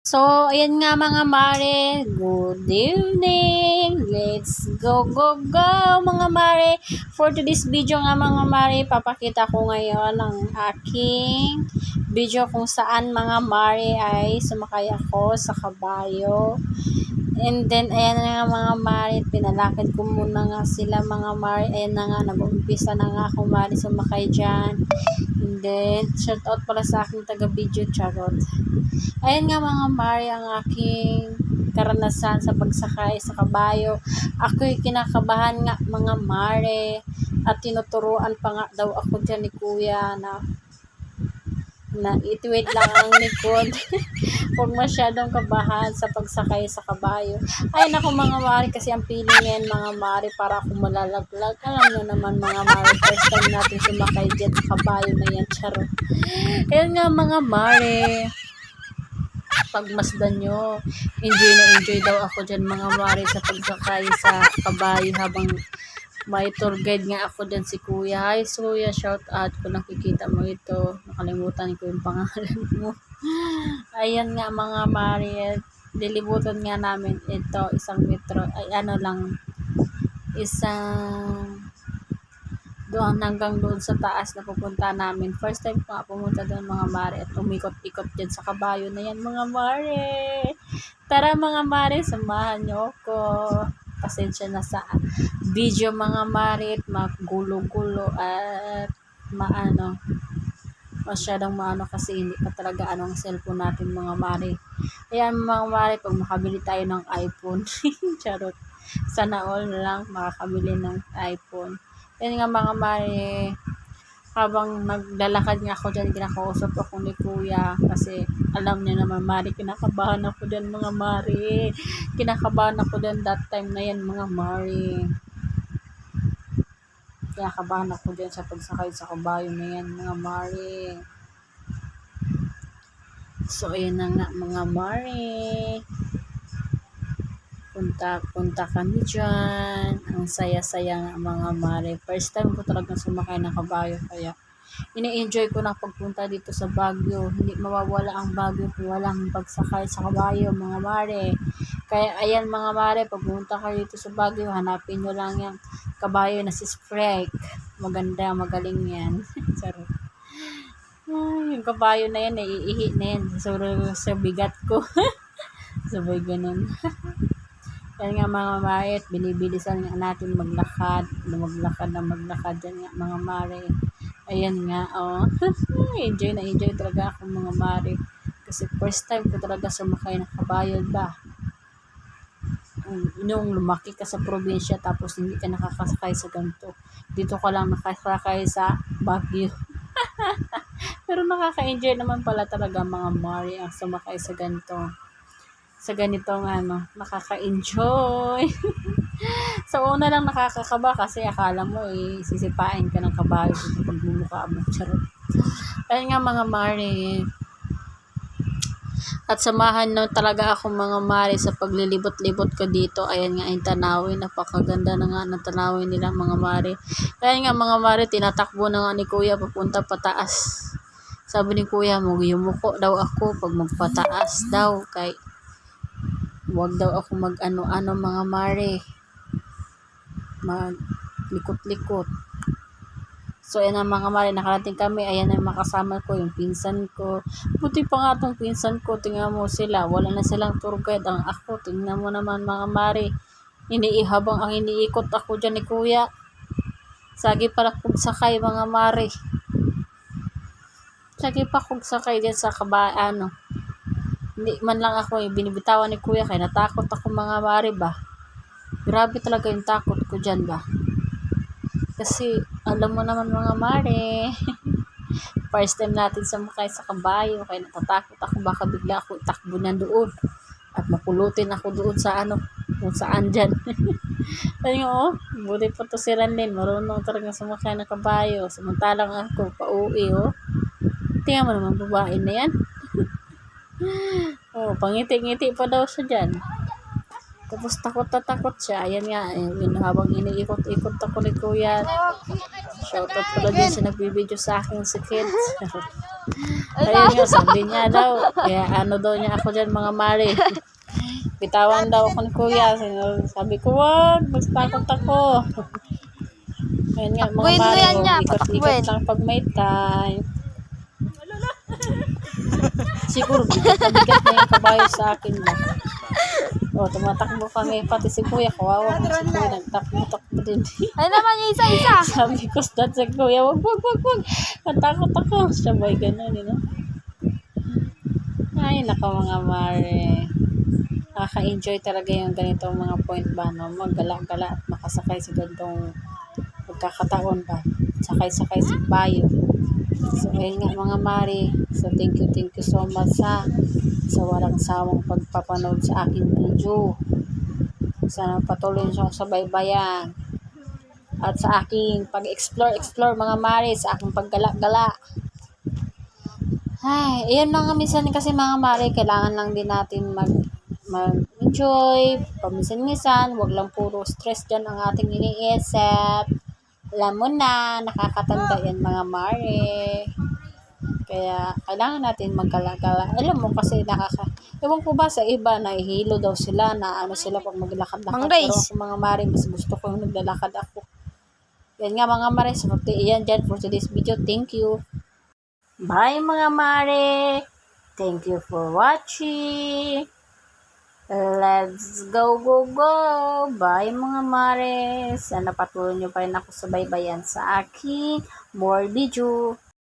So, ayan nga mga mare, good evening! Let's go, go, go mga mare! For today's video nga mga mare, papakita ko ngayon ang aking video kung saan mga mare ay sumakay ako sa kabayo. And then, ayan na nga mga mare, pinalakad ko muna nga sila mga mare. Ayan na nga, nag-umpisa na nga ako mare sumakay dyan. And then, shout out pala sa aking taga-video, charot. Ayan nga mga mare, ang aking karanasan sa pagsakay sa kabayo. Ako'y kinakabahan nga mga mare. At tinuturuan pa nga daw ako dyan ni kuya na ituwid lang ang likod. Huwag masyadong kabahan sa pagsakay sa kabayo. Ay naku mga mare, kasi ang feeling yan mga mare, para akong malalaglag. Alam nyo naman mga mare, first time natin sumakay dyan sa kabayo na yan, charot. Ayan nga mga mare, pagmasdan nyo, enjoy na enjoy daw ako dyan mga mare sa pagsakay sa kabayo, habang may tour guide nga ako dyan si kuya. Hi kuya, shout out kung nakikita mo ito, nakalimutan ko yung pangalan mo. Ayan nga mga mare, lilibutan nga namin ito, isang metro, ay ano lang, isang doon hanggang doon sa taas na pupunta namin. First time ko nga pumunta doon mga mare, at umikot-ikot dyan sa kabayo na yan mga mare. Tara mga mare, samahan nyo ko. Pasensya na sa video mga mare, at magulo-gulo at masyadong kasi hindi pa talaga ang cellphone natin mga mare. Ayan mga mare, pag makabili tayo ng iPhone charot, sana all lang makakabili ng iPhone. Yan nga mga mare, habang naglalakad nga ako dyan, kinakausap ako ni kuya, kasi alam niya naman mare, kinakabahan ako dyan mga mare. Kinakabahan ako dyan that time na yan mga mare. Kinakabahan ako dyan sa pagsakay sa kabayo na yan mga mare. So ayan na nga mga mare, punta kami dyan. Ang saya-saya nga mga mare. First time ko talagang sumakay ng kabayo, kaya ini-enjoy ko na pagpunta dito sa Baguio. Hindi mawawala ang Baguio kung walang pagsakay sa kabayo mga mare. Kaya ayan mga mare, pagpunta kayo dito sa Baguio, hanapin nyo lang yung kabayo na si Sprek. Maganda, magaling yan. Charot. Yung kabayo na yan, naiihi na yan sa bigat ko. Sabay ganun. Yan nga mga mare, binibilisan nga natin maglakad yan nga mga mare. Ayan nga, oh. Enjoy na enjoy talaga ako mga mare, kasi first time ko talaga sumakay ng kabayo ba. Nung lumaki ka sa probinsya, tapos hindi ka nakakasakay sa ganito, dito ka lang nakasakay sa Baguio. Pero nakaka-enjoy naman pala talaga mga mare ang sumakay sa ganitong nakaka-enjoy. Sa una lang nakakakaba, kasi akala mo sisipain ka ng kabayo sa pagmumukha mo, charot. Ayun nga mga mare, at samahan na talaga ako mga mare sa paglilibot-libot ko dito. Ayan nga yung tanawin, napakaganda na nga ng tanawin nila mga mare. Ayan nga mga mare, tinatakbo na nga ni kuya papunta pataas. Sabi ni kuya, yumuko daw ako pag magpataas daw, kay wag daw ako mag-ano mga mare, maglikot-likot. So ayan ang mga mare, nakarating kami. Ayan ang makasama ko, yung pinsan ko. Buti pa nga tong pinsan ko, tingnan mo sila, wala na silang tour guide. Ang ako, tingnan mo naman mga mare, habang ang iniikot ako dyan ni kuya, sagi pala kong sakay mga mare. Sagi pa kong sakay dyan sa kabaano. Hindi man lang ako binibitawan ni kuya, kaya natakot ako mga mare ba. Grabe talaga yung takot ko dyan ba. Kasi alam mo naman mga mare, first time natin sumakay sa kabayo, kaya natatakot ako baka bigla ako itakbo na doon at mapulutin ako doon sa kung saan dyan. Ayun buti pa to si Ranlin, marunong talaga sumakay ng kabayo, samantalang ako pauwi tingnan mo naman, babae na yan. Pangiti-ngiti pa daw siya dyan. Tapos takot na takot siya. Ayan nga, habang iniikot-ikot ako ni kuya. Shoutout pala din siya nagbibideo sa akin si kids. Ayun nga, sabi niya daw, kaya ano daw niya ako dyan mga mare. Bitawan daw ako ni kuya. Sabi ko, wag, mas takot ako. Ayun nga mga Takbuhin mo mare, yan niya, ikot-ikot patakbuhin. lang pag may time. Siguro bigat na yung kabayo sa akin ba. O, tumatakbo kami, pati si kuya, kawawa mo si kuya, nagtakbo-takbo din. Ay naman yung isa-isa. Sabi ko sa kuya, wag. Natakot ako. Sabay ganun, you know? Ay, naka mga mare. Nakaka-enjoy talaga yung ganitong mga point ba, no? Maggala-gala at makasakay sa ganitong pagkakataon ba. Sakay-sakay sa bayo. So, ayun nga mga mare. So, thank you so much sa walang sawang pagpapanood sa aking video. Sana patuloy nyo sa baybayan. At sa aking pag-explore mga mare, sa aking paggala-gala. Ay, ayun mga minsan kasi mga mare, kailangan lang din natin mag-enjoy, paminsan-minsan, wag lang puro stress dyan ang ating iniisip. Alam mo na, nakakatanda yan mga mare. Kaya, kailangan natin magkala-gala. Alam mo kasi ewan ko ba sa iba, nahihilo daw sila, na ano sila pag maglakad-lakad. Mang Pero Race. ako mga mare, mas gusto ko yung naglalakad ako. Yan nga mga mare, so yan dyan for today's video. Thank you. Bye mga mare. Thank you for watching. Let's go. Bye mga mare. Sana patuloy nyo pa rin ako sa baybayan sa aking more video.